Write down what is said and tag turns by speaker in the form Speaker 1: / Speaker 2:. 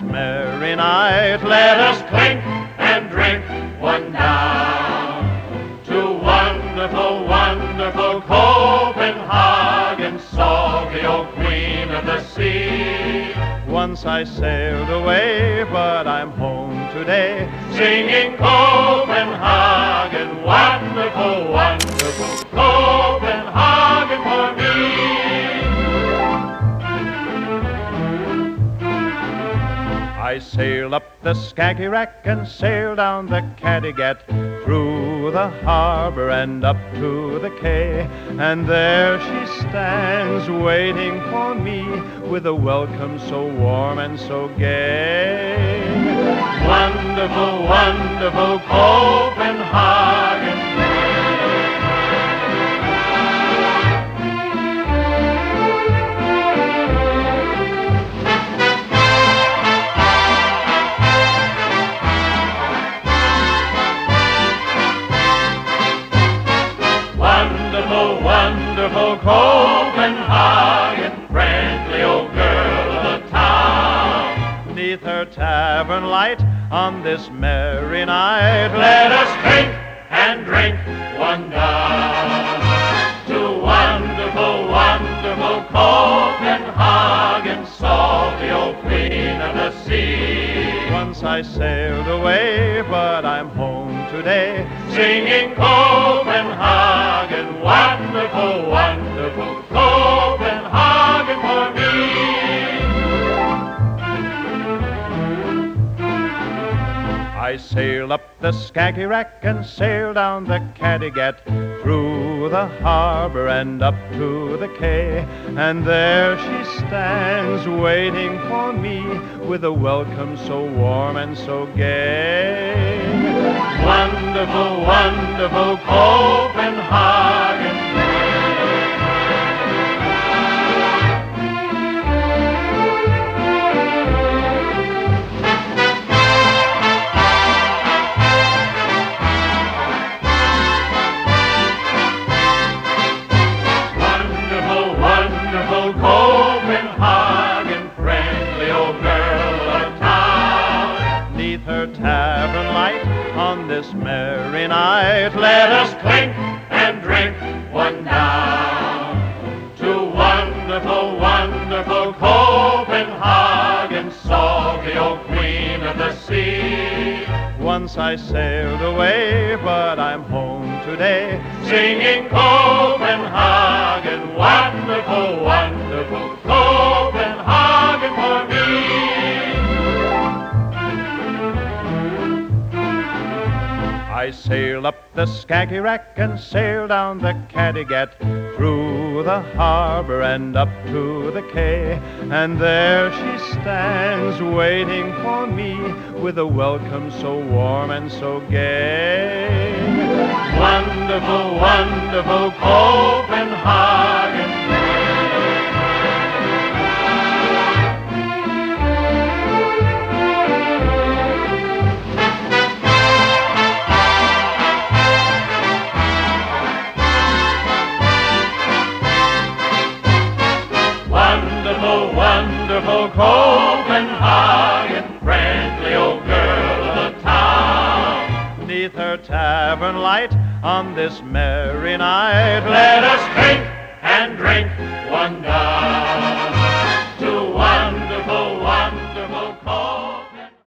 Speaker 1: this merry night. Let us clink and drink one down to wonderful, wonderful Copenhagen, salty old queen of the sea. Once I sailed away, but I'm home today, singing Copenhagen, wonderful, wonderful Copenhagen for me. I sailed up the Skagerrak and sailed down the Kattegat, through the harbor and up to the quay, and there she stands waiting for me with a welcome so warm and so gay. Wonderful, wonderful Copenhagen. Wonderful Copenhagen, friendly old girl of the town. 'Neath her tavern light on this merry night, let us drink and drink one down to wonderful, wonderful Copenhagen, salty old queen of the sea. Once I sailed away, but I'm home today, singing Copenhagen, wonderful, wonderful Copenhagen for me. I sailed up the Skagerrak and sailed down the Kattegat, through the harbor and up to the quay, and there she stands waiting for me with a welcome so warm and so gay. Wonderful, wonderful Copenhagen. Copenhagen, friendly old girl of town. 'Neath her tavern light on this merry night, let us clink and drink one down to wonderful, wonderful Copenhagen, salty old queen of the sea. Once I sailed away, but I'm home today, singing Copenhagen, wonderful, wonderful Copenhagen for me. I sailed up the Skagerrak and sailed down the Kattegat, through the harbor and up to the quay, and there she stands waiting for me with a welcome so warm and so gay. Wonderful, wonderful Copenhagen. Wonderful Copenhagen, friendly old girl of the town. 'Neath her tavern light on this merry night, let us drink and drink one down.